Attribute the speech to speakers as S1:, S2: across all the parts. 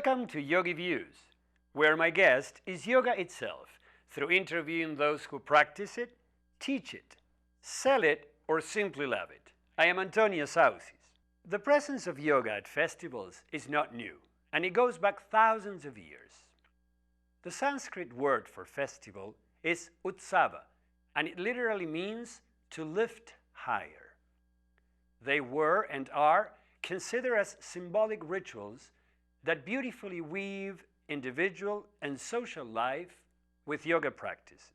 S1: Welcome to YogiViews, where my guest is yoga itself, through interviewing those who practice it, teach it, sell it, or simply love it. I am Antonio Saucis. The presence of yoga at festivals is not new, and it goes back thousands of years. The Sanskrit word for festival is utsava, and it literally means to lift higher. They were and are considered as symbolic rituals that beautifully weave individual and social life with yoga practices.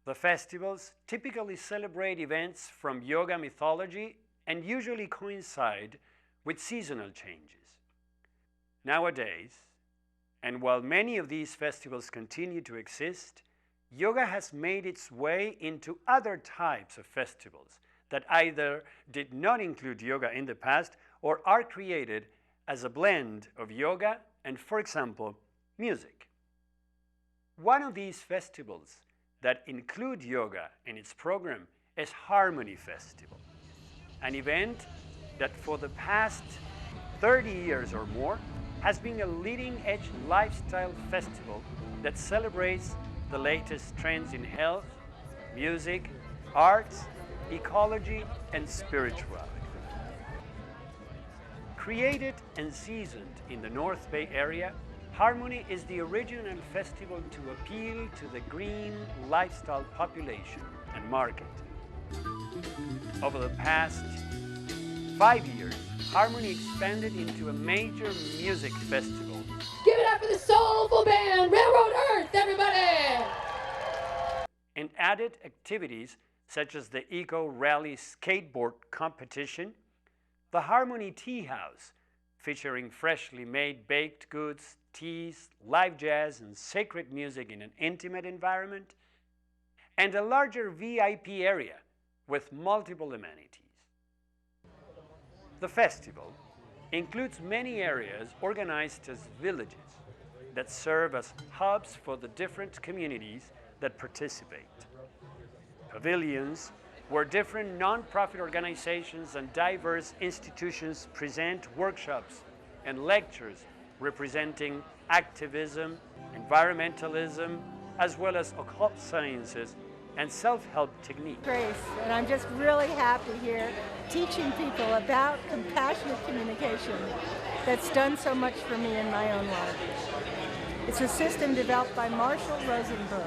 S1: The festivals typically celebrate events from yoga mythology and usually coincide with seasonal changes. Nowadays, and while many of these festivals continue to exist, yoga has made its way into other types of festivals that either did not include yoga in the past or are created as a blend of yoga and, for example, music. One of these festivals that include yoga in its program is Harmony Festival, an event that for the past 30 years or more has been a leading-edge lifestyle festival that celebrates the latest trends in health, music, arts, ecology, and spirituality. Created and seasoned in the North Bay area, Harmony is the original festival to appeal to the green lifestyle population and market. Over the past 5 years, Harmony expanded into a major music festival.
S2: Give it up for the soulful band, Railroad Earth, everybody!
S1: And added activities such as the Eco Rally Skateboard Competition, the Harmony Tea House, featuring freshly made baked goods, teas, live jazz, and sacred music in an intimate environment, and a larger VIP area with multiple amenities. The festival includes many areas organized as villages that serve as hubs for the different communities that participate. Pavilions where different non-profit organizations and diverse institutions present workshops and lectures representing activism, environmentalism, as well as occult sciences and self-help techniques.
S3: Grace, and I'm just really happy here teaching people about compassionate communication that's done so much for me in my own life. It's a system developed by Marshall Rosenberg,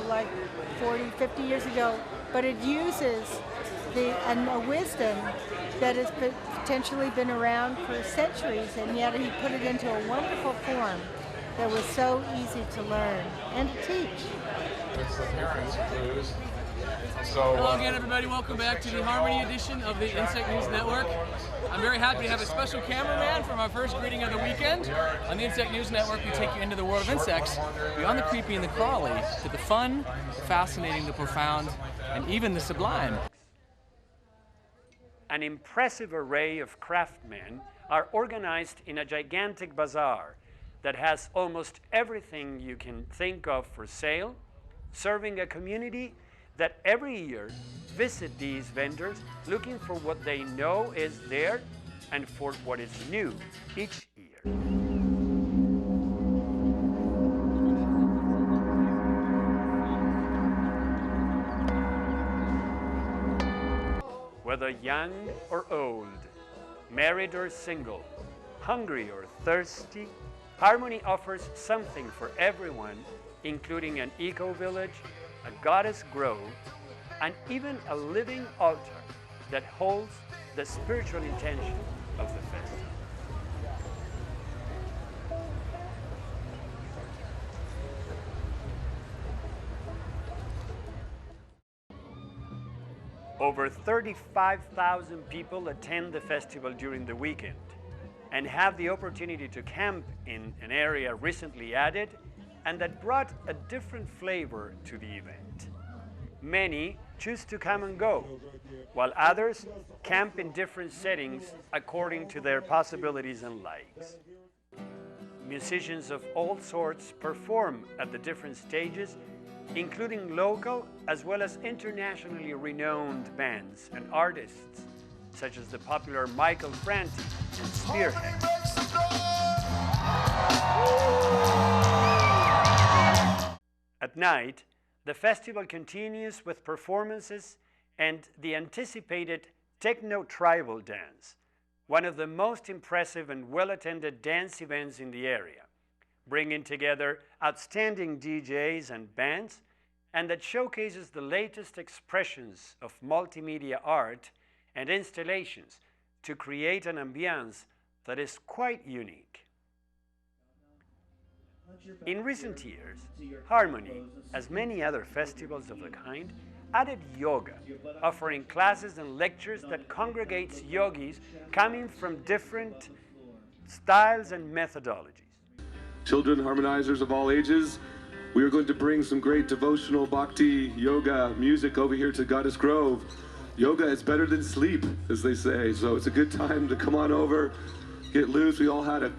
S3: like 40, 50 years ago, but it uses a wisdom that has potentially been around for centuries, and yet he put it into a wonderful form that was so easy to learn and to teach.
S4: Hello again, everybody. Welcome back to the Harmony edition of the Insect News Network. I'm very happy to have a special cameraman from our first greeting of the weekend. On the Insect News Network, we take you into the world of insects, beyond the creepy and the crawly, to the fun, the fascinating, the profound, and even the sublime.
S1: An impressive array of craftsmen are organized in a gigantic bazaar that has almost everything you can think of for sale, serving a community that every year visit these vendors looking for what they know is there and for what is new each year. Whether young or old, married or single, hungry or thirsty, Harmony offers something for everyone, including an eco-village, a goddess grove, and even a living altar that holds the spiritual intention of the festival. Over 35,000 people attend the festival during the weekend and have the opportunity to camp in an area recently added and that brought a different flavor to the event. Many choose to come and go, while others camp in different settings according to their possibilities and likes. Musicians of all sorts perform at the different stages, including local as well as internationally renowned bands and artists, such as the popular Michael Franti and Spearhead. At night, the festival continues with performances and the anticipated Techno Tribal Dance, one of the most impressive and well-attended dance events in the area, bringing together outstanding DJs and bands, and that showcases the latest expressions of multimedia art and installations to create an ambiance that is quite unique. In recent years, Harmony, as many other festivals of the kind, added yoga, offering classes and lectures that congregates yogis coming from different styles and methodologies.
S5: Children harmonizers of all ages, we are going to bring some great devotional bhakti yoga music over here to Goddess Grove. Yoga is better than sleep, as they say, so it's a good time to come on over, get loose. We all had a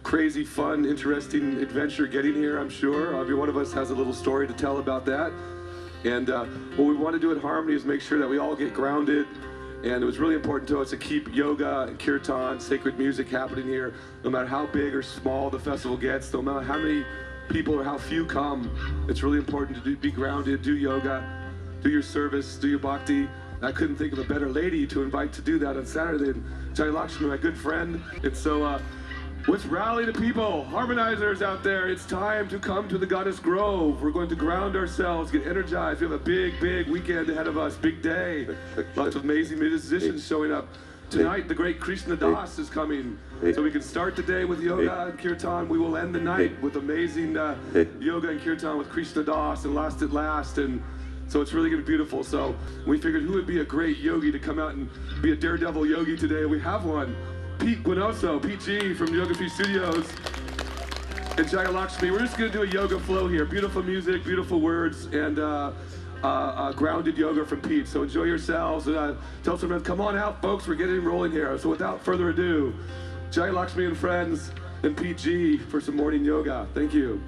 S5: crazy, fun, interesting adventure getting here, I'm sure. Every one of us has a little story to tell about that. And what we want to do at Harmony is make sure that we all get grounded. And it was really important to us to keep yoga and kirtan, sacred music happening here, no matter how big or small the festival gets, no matter how many people or how few come. It's really important to be grounded, do yoga, do your service, do your bhakti. I couldn't think of a better lady to invite to do that on Saturday than Jai Lakshmi, my good friend. And so let's rally the people, harmonizers out there. It's time to come to the Goddess Grove. We're going to ground ourselves, get energized. We have a big, big weekend ahead of us, big day. Lots of amazing musicians showing up. Tonight, the great Krishna Das is coming. So we can start the day with yoga and kirtan. We will end the night with amazing yoga and kirtan with Krishna Das and Last at Last. And so it's really going to be beautiful. So we figured who would be a great yogi to come out and be a daredevil yogi today. We have one. Pete Guinoso, Pete G from YogiViews Studios, and Jai Lakshmi. We're just going to do a yoga flow here. Beautiful music, beautiful words, and grounded yoga from Pete. So enjoy yourselves. Tell some friends, come on out, folks. We're getting rolling here. So without further ado, Jai Lakshmi and friends, and Pete G for some morning yoga. Thank you.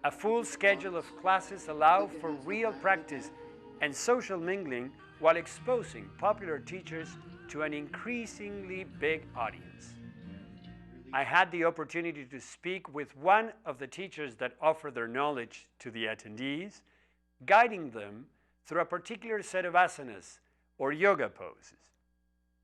S1: A full schedule of classes allow for real practice and social mingling while exposing popular teachers to an increasingly big audience. I had the opportunity to speak with one of the teachers that offer their knowledge to the attendees, guiding them through a particular set of asanas or yoga poses.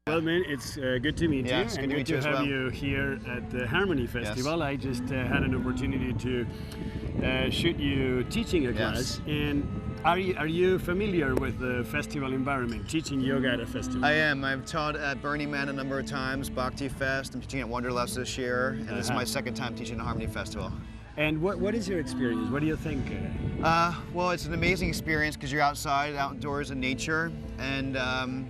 S6: Well, man, it's good to meet you,
S7: It's
S6: and
S7: good
S6: to have
S7: well.
S6: you here at the Harmony Festival. I just had an opportunity to shoot you teaching a class. And are you familiar with the festival environment, teaching yoga at a festival?
S7: I am. I've taught at Burning Man a number of times, Bhakti Fest. I'm teaching at Wanderlust this year, and this is my second time teaching the Harmony Festival.
S6: And what is your experience? What do you think?
S7: Well, it's an amazing experience because you're outside, outdoors in nature, and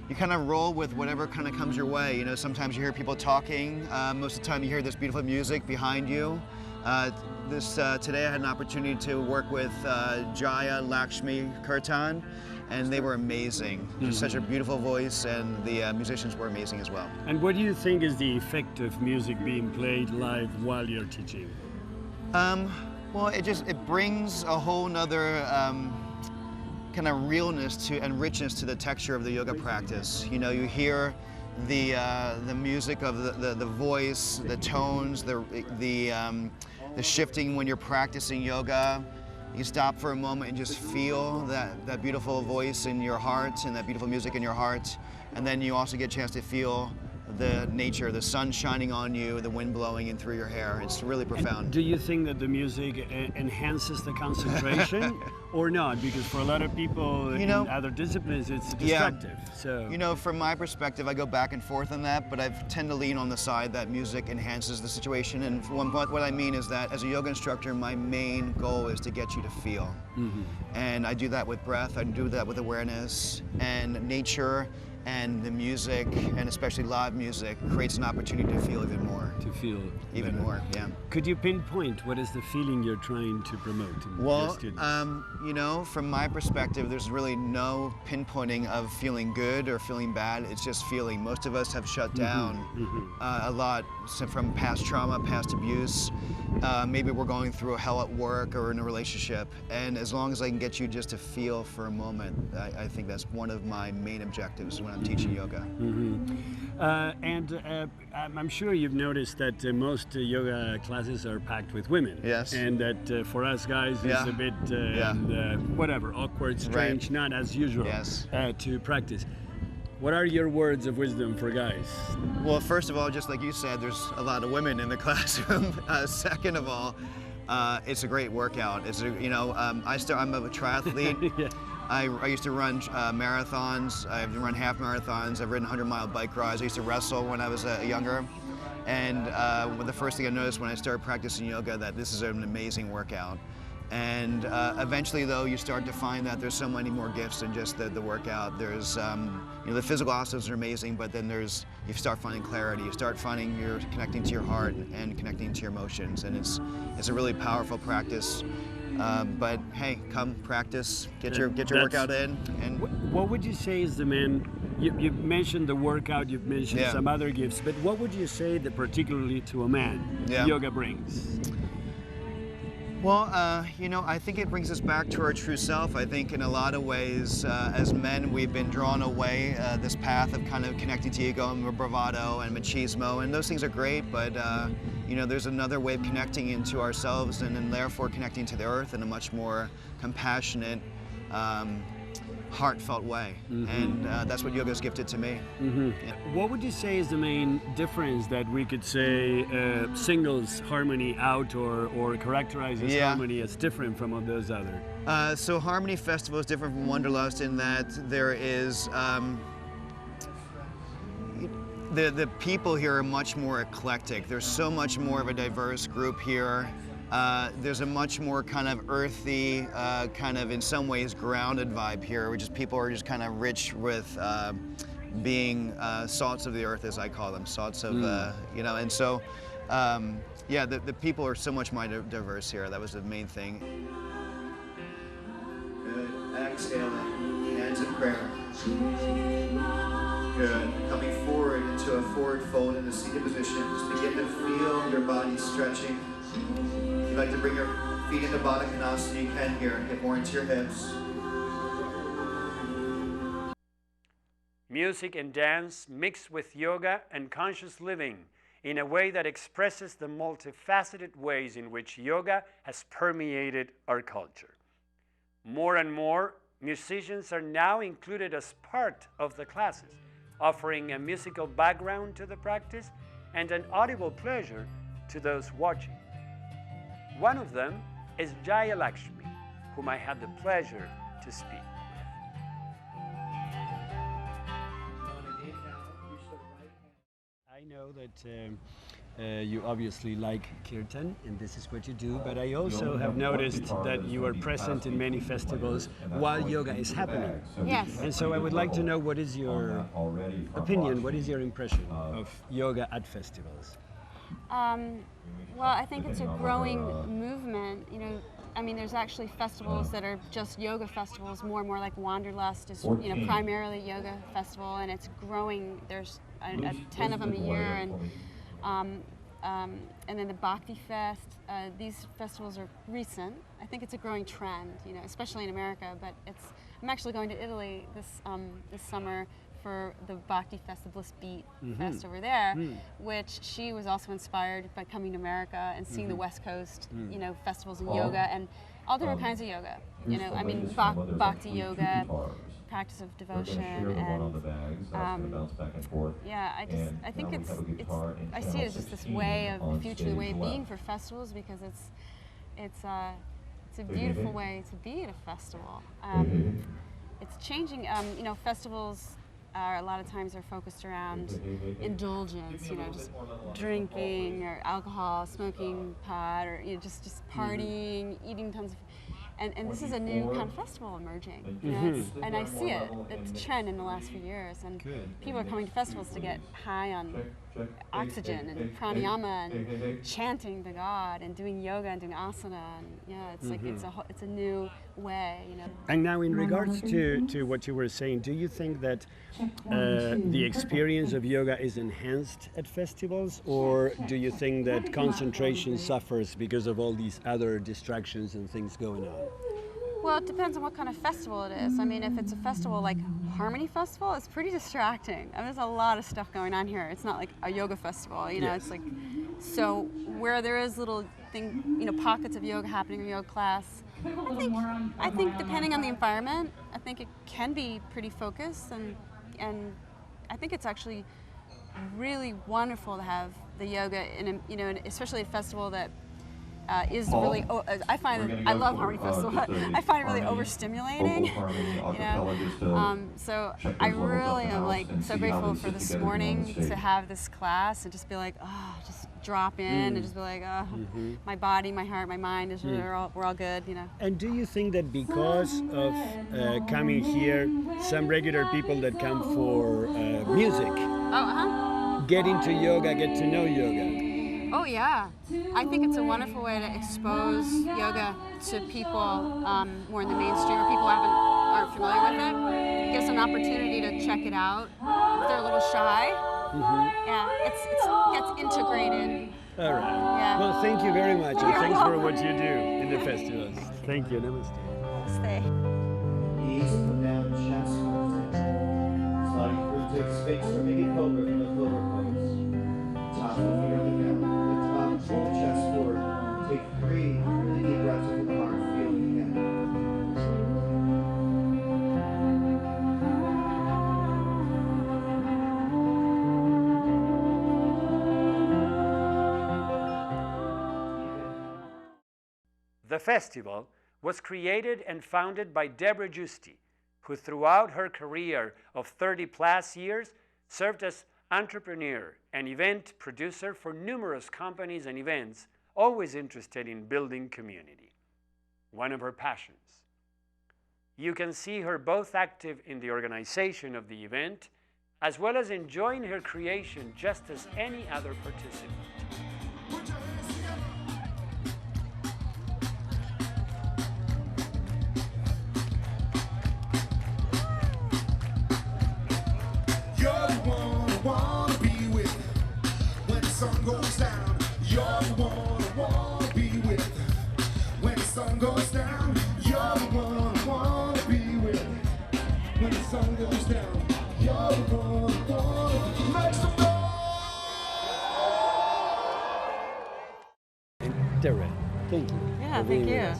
S7: you kind of roll with whatever kind of comes your way. You know, sometimes you hear people talking. Most of the time you hear this beautiful music behind you. Today I had an opportunity to work with Jaya Lakshmi Kirtan, and they were amazing. Just such a beautiful voice, and the musicians were amazing as well.
S6: And what do you think is the effect of music being played live while you're teaching?
S7: Well, it brings a whole nother kind of realness to and richness to the texture of the yoga practice. You know, you hear the music of the voice, the tones, the shifting when you're practicing yoga. You stop for a moment and just feel that beautiful voice in your heart and that beautiful music in your heart, and then you also get a chance to feel the nature, the sun shining on you, the wind blowing in through your hair. It's really profound.
S6: And do you think that the music enhances the concentration or not? Because for a lot of people in other disciplines, it's destructive. So,
S7: you know, from my perspective, I go back and forth on that, but I tend to lean on the side that music enhances the situation. And what I mean is that as a yoga instructor, my main goal is to get you to feel. And I do that with breath, I do that with awareness and nature, and the music, and especially live music, creates an opportunity to feel even more.
S6: To feel
S7: even
S6: better.
S7: more, yeah.
S6: Could you pinpoint what is the feeling you're trying to promote in your
S7: Well,
S6: students?
S7: you know, from my perspective, there's really no pinpointing of feeling good or feeling bad. It's just feeling. Most of us have shut down a lot from past trauma, past abuse. Maybe we're going through a hell at work or in a relationship. And as long as I can get you just to feel for a moment, I think that's one of my main objectives when I'm teaching yoga.
S6: I'm sure you've noticed that most yoga classes are packed with women.
S7: Yes.
S6: And that for us guys it's a bit whatever, awkward, strange, not as usual to practice. What are your words of wisdom for guys?
S7: Well, first of all, just like you said, there's a lot of women in the classroom. Second of all, it's a great workout. It's I'm a triathlete. I used to run marathons. I've run half marathons. I've ridden 100-mile bike rides. I used to wrestle when I was younger. And the first thing I noticed when I started practicing yoga, that this is an amazing workout. And eventually, though, you start to find that there's so many more gifts than just the workout. There's, the physical asanas are amazing, but then you start finding clarity. You start finding you're connecting to your heart and connecting to your emotions, and it's a really powerful practice. But hey, come practice, get your workout in. And
S6: what would you say is the main? You mentioned the workout, you've mentioned some other gifts, but what would you say that particularly to a man yoga brings?
S7: Well, I think it brings us back to our true self. I think in a lot of ways, as men, we've been drawn away this path of kind of connecting to ego and bravado and machismo, and those things are great, but there's another way of connecting into ourselves and therefore connecting to the earth in a much more compassionate, heartfelt way, and that's what yoga has gifted to me.
S6: What would you say is the main difference that we could say singles harmony out or characterizes harmony as different from all those other?
S7: So Harmony Festival is different from Wanderlust in that there is the people here are much more eclectic. There's so much more of a diverse group here. There's a much more kind of earthy, kind of in some ways grounded vibe here, which is people are just kind of rich with being salts of the earth, as I call them, salts of, and so, the people are so much more diverse here. That was the main thing. Good. Exhaling, hands in prayer. Good. Coming forward into a forward fold in a seated position. Just begin to feel your body stretching. If you'd like to bring your feet into Baddha Konasana, you can here. Get more into your hips.
S1: Music and dance mixed with yoga and conscious living in a way that expresses the multifaceted ways in which yoga has permeated our culture. More and more, musicians are now included as part of the classes, offering a musical background to the practice and an audible pleasure to those watching. One of them is Jaya Lakshmi, whom I had the pleasure to speak with.
S6: I know that you obviously like kirtan, and this is what you do, but I also have noticed that you are present in many festivals while yoga is happening.
S8: Yes.
S6: And so I would like to know, what is your opinion, what is your impression of yoga at festivals?
S8: Well, I think it's a growing movement. There's actually festivals that are just yoga festivals, more and more like Wanderlust is, primarily yoga festival, and it's growing. There's 10 of them a year, and then the Bhakti Fest. These festivals are recent. I think it's a growing trend, especially in America. But I'm actually going to Italy this summer for the Bhakti Fest, the Bliss Beat Fest over there, which she was also inspired by coming to America and seeing the West Coast, festivals in yoga and all different kinds of yoga. Bhakti yoga, practice of devotion, and I think I see it as just this way of the future, the way of being for festivals, because it's a beautiful way to be at a festival. It's changing. Festivals a lot of times are focused around indulgence, just drinking or alcohol, smoking pot, or just partying, eating tons of. And this is a new kind of festival emerging, you know, and I see it. It's a trend in the last few years, and people are coming to festivals to get high on oxygen and pranayama and chanting to God and doing yoga and doing asana, and yeah, it's like it's a new way, you know.
S6: And now, in regards to what you were saying, do you think that the experience of yoga is enhanced at festivals, or do you think that concentration suffers because of all these other distractions and things going on?
S8: Well, it depends on what kind of festival it is. I mean, if it's a festival like Harmony Festival, it's pretty distracting. I mean, there's a lot of stuff going on here. It's not like a yoga festival, you know. It's like, so where there is little pockets of yoga happening or yoga class, I think depending on the environment, I think it can be pretty focused, and I think it's actually really wonderful to have the yoga in a, especially a festival that is really. I find I love Harmony Festival. I find it really overstimulating. So I really am so grateful for this morning to have this class and just be like, just drop in and just be like, my body, my heart, my mind is we're all good, you know.
S6: And do you think that because of coming here, some regular people that come for music get into yoga, get to know yoga?
S8: Oh yeah, I think it's a wonderful way to expose yoga to people more in the mainstream, or people aren't familiar with it. It gives them an opportunity to check it out if they're a little shy. Yeah, it gets integrated.
S6: All right.
S8: Yeah.
S6: Well, thank you very much, and thanks for what you do in the festivals. Thank you. Namaste.
S8: Namaste.
S9: Knees come down, chest comes in. Sliding through, take space for maybe cobra from the cobra pose. Top of the feet on the ground. Pull the chest forward. Take 3 really deep breaths into the heart. Feel it again.
S1: The festival was created and founded by Deborah Giusti, who throughout her career of 30+ years served as entrepreneur and event producer for numerous companies and events, always interested in building community. One of her passions. You can see her both active in the organization of the event, as well as enjoying her creation just as any other participant.
S10: Wanna be with when the sun goes down. You're the one I wanna be with when the sun goes down. You're the one I wanna be with when the sun goes down. You're the one I wanna make some noise.
S6: Deborah, thank you.
S11: Yeah, thank you.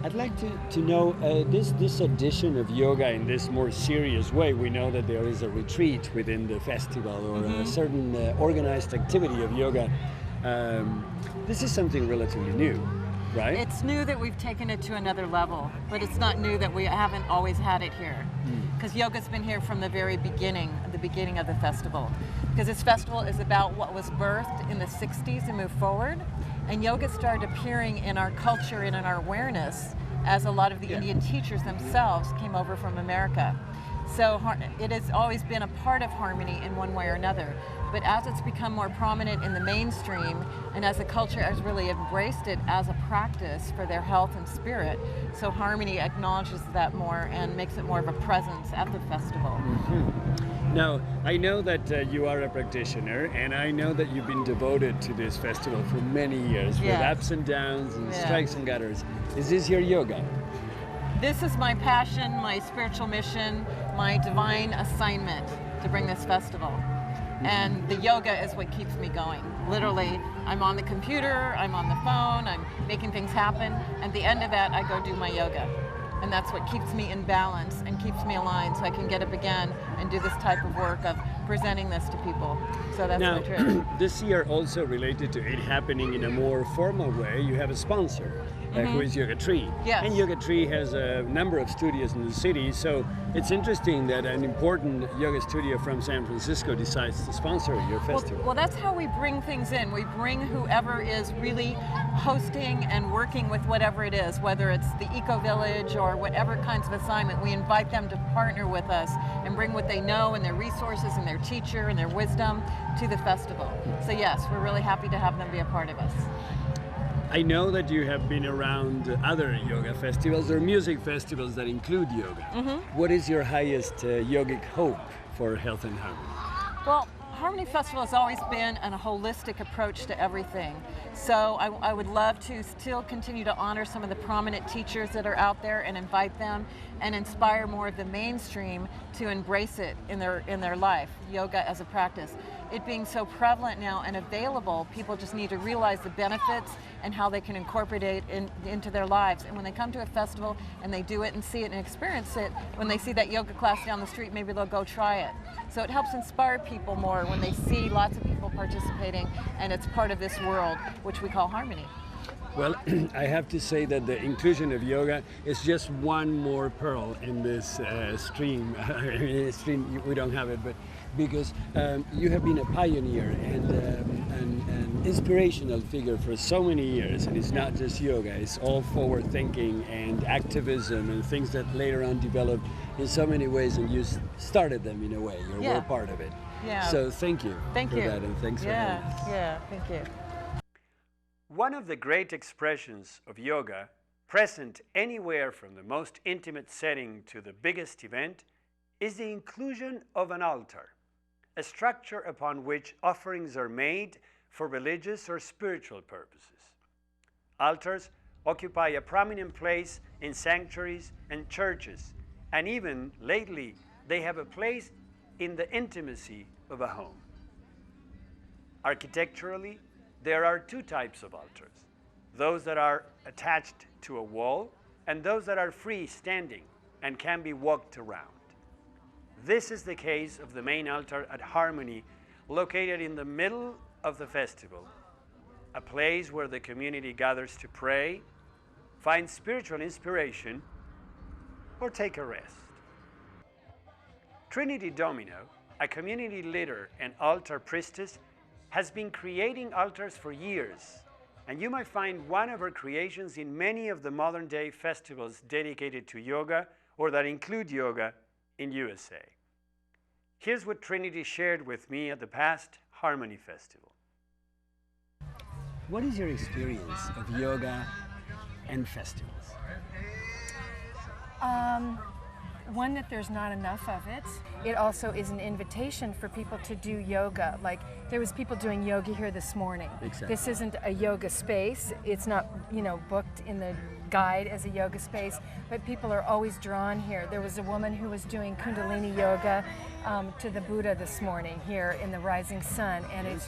S6: I'd like to know this edition of yoga in this more serious way. We know that there is a retreat within the festival or a certain organized activity of yoga. This is something relatively new, right?
S11: It's new that we've taken it to another level, but it's not new that we haven't always had it here. Because yoga's been here from the very beginning, the beginning of the festival. Because this festival is about what was birthed in the 60s and moved forward. And yoga started appearing in our culture and in our awareness as a lot of the Indian teachers themselves came over from America. So it has always been a part of Harmony in one way or another. But as it's become more prominent in the mainstream, and as the culture has really embraced it as a practice for their health and spirit, so Harmony acknowledges that more and makes it more of a presence at the festival.
S6: Now, I know that you are a practitioner, and I know that you've been devoted to this festival for many years, with ups and downs and strikes and gutters. Is this your yoga?
S11: This is my passion, my spiritual mission, my divine assignment to bring this festival. And the yoga is what keeps me going. Literally, I'm on the computer, I'm on the phone, I'm making things happen. At the end of that, I go do my yoga. And that's what keeps me in balance and keeps me aligned so I can get up again and do this type of work of presenting this to people. So that's
S6: now,
S11: my trick.
S6: This year also related to it happening in a more formal way, you have a sponsor. who is Yoga Tree.
S11: Yes.
S6: And Yoga Tree has a number of studios in the city, so it's interesting that an important yoga studio from San Francisco decides to sponsor your festival.
S11: Well, that's how we bring things in. We bring whoever is really hosting and working with whatever it is, whether it's the Eco Village or whatever kinds of assignment. We invite them to partner with us and bring what they know and their resources and their teacher and their wisdom to the festival. So yes, we're really happy to have them be a part of us.
S6: I know that you have been around other yoga festivals or music festivals that include yoga. What is your highest yogic hope for Health and Harmony?
S11: Well, Harmony Festival has always been a holistic approach to everything. So I would love to still continue to honor some of the prominent teachers that are out there and invite them and inspire more of the mainstream to embrace it in their life, yoga as a practice. It being so prevalent now and available, people just need to realize the benefits and how they can incorporate it into their lives. And when they come to a festival and they do it and see it and experience it, when they see that yoga class down the street, maybe they'll go try it. So it helps inspire people more when they see lots of people participating and it's part of this world, which we call harmony.
S6: Well, I have to say that the inclusion of yoga is just one more pearl in this stream. We don't have it, but because you have been a pioneer and an inspirational figure for so many years, and it's not just yoga, it's all forward thinking and activism and things that later on developed in so many ways, and you started them in a way. You were part of it.
S11: Yeah.
S6: So thank you for that, and thanks for having us.
S11: Yeah, thank you.
S1: One of the great expressions of yoga, present anywhere from the most intimate setting to the biggest event, is the inclusion of an altar, a structure upon which offerings are made for religious or spiritual purposes. Altars occupy a prominent place in sanctuaries and churches, and even lately, they have a place in the intimacy of a home. Architecturally, there are two types of altars, those that are attached to a wall and those that are freestanding and can be walked around. This is the case of the main altar at Harmony, located in the middle of the festival, a place where the community gathers to pray, find spiritual inspiration, or take a rest. Trinity Domino, a community leader and altar priestess, has been creating altars for years, and you might find one of her creations in many of the modern-day festivals dedicated to yoga or that include yoga in USA. Here's what Trinity shared with me at the past Harmony Festival.
S6: What is your experience of yoga and festivals?
S3: One, that there's not enough of it. It also is an invitation for people to do yoga. Like, there was people doing yoga here this morning.
S6: Exactly.
S3: This isn't a yoga space. It's not, booked in the guide as a yoga space, but people are always drawn here. There was a woman who was doing Kundalini yoga to the Buddha this morning here in the rising sun, and it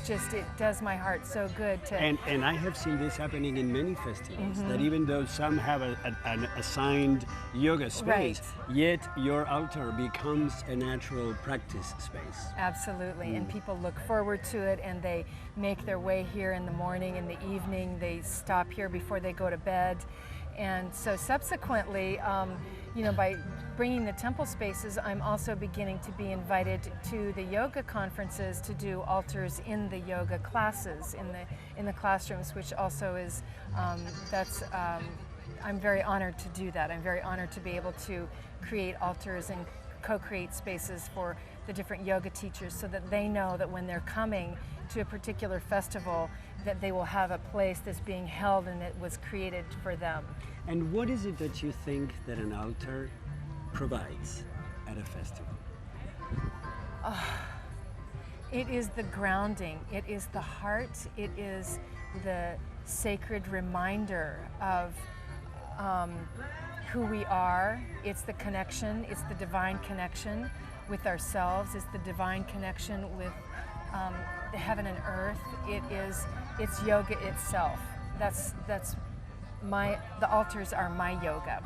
S3: does my heart so good to...
S6: And I have seen this happening in many festivals, that even though some have an assigned yoga space, yet your altar becomes a natural practice space.
S3: Absolutely, and people look forward to it, and they make their way here in the morning, in the evening, they stop here before they go to bed. And so subsequently, by bringing the temple spaces, I'm also beginning to be invited to the yoga conferences to do altars in the yoga classes, in the classrooms, which also is, I'm very honored to do that. I'm very honored to be able to create altars and co-create spaces for the different yoga teachers so that they know that when they're coming to a particular festival, that they will have a place that's being held and it was created for them.
S6: And what is it that you think that an altar provides at a festival?
S3: It is the grounding, it is the heart, it is the sacred reminder of who we are. It's the connection, it's the divine connection with ourselves, it's the divine connection with the heaven and earth. It's yoga itself. The altars are my yoga.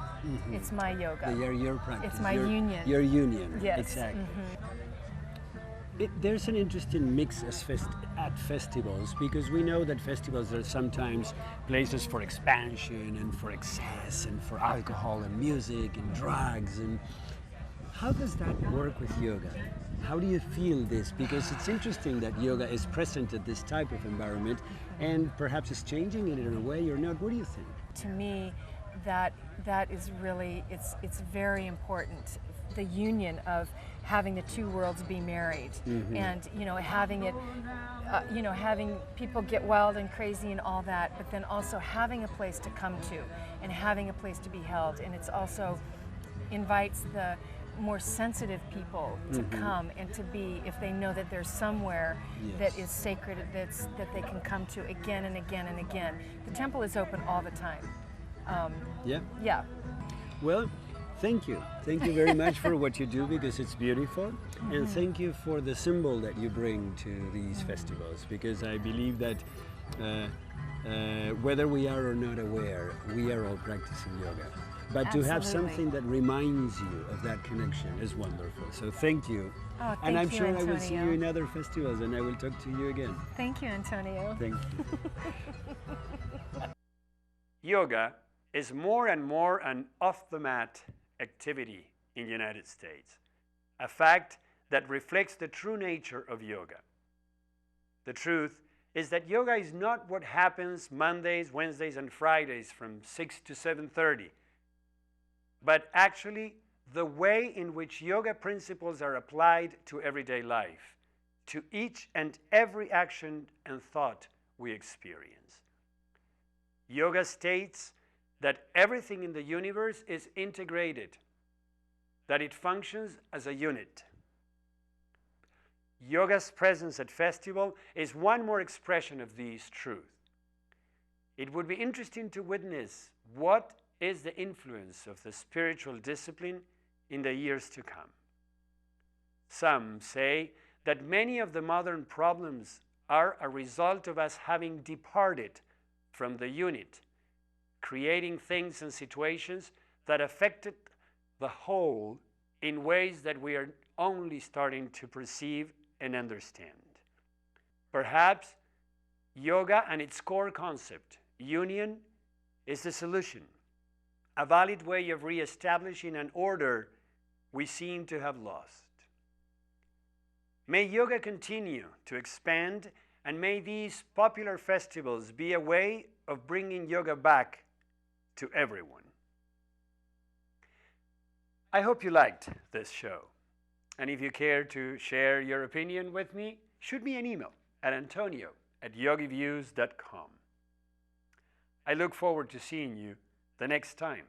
S3: It's my yoga.
S6: They are your practice.
S3: It's my union.
S6: Your union.
S3: Yes.
S6: Exactly. there's an interesting mix at festivals, because we know that festivals are sometimes places for expansion and for excess and for alcohol and music and drugs. And how does that work with yoga? How do you feel this? Because it's interesting that yoga is present at this type of environment, and perhaps it's changing it in a way or not. What do you think?
S12: To me, that is really, it's very important. The union of having the two worlds be married, and having it, having people get wild and crazy and all that, but then also having a place to come to and having a place to be held. And it's also invites the more sensitive people to come and to be, if they know that there's somewhere that is sacred, that they can come to again and again and again. The temple is open all the time. Yeah.
S6: Well, thank you. Thank you very much for what you do, because it's beautiful. And thank you for the symbol that you bring to these festivals, because I believe that whether we are or not aware, we are all practicing yoga. But to have something that reminds you of that connection is wonderful. So thank you.
S12: Oh,
S6: and I'm sure
S12: Antonio.
S6: I will see you in other festivals, and I will talk to you again.
S12: Thank you, Antonio.
S6: Thank you.
S1: Yoga is more and more an off-the-mat activity in the United States, a fact that reflects the true nature of yoga. The truth is that yoga is not what happens Mondays, Wednesdays, and Fridays from 6 to 7:30, but actually the way in which yoga principles are applied to everyday life, to each and every action and thought we experience. Yoga states that everything in the universe is integrated, that it functions as a unit. Yoga's presence at festival is one more expression of this truth. It would be interesting to witness what is the influence of the spiritual discipline in the years to come. Some say that many of the modern problems are a result of us having departed from the unit, creating things and situations that affected the whole in ways that we are only starting to perceive and understand. Perhaps yoga and its core concept, union, is the solution, a valid way of re-establishing an order we seem to have lost. May yoga continue to expand, and may these popular festivals be a way of bringing yoga back to everyone. I hope you liked this show. And if you care to share your opinion with me, shoot me an email at antonio@YogiViews.com. I look forward to seeing you the next time.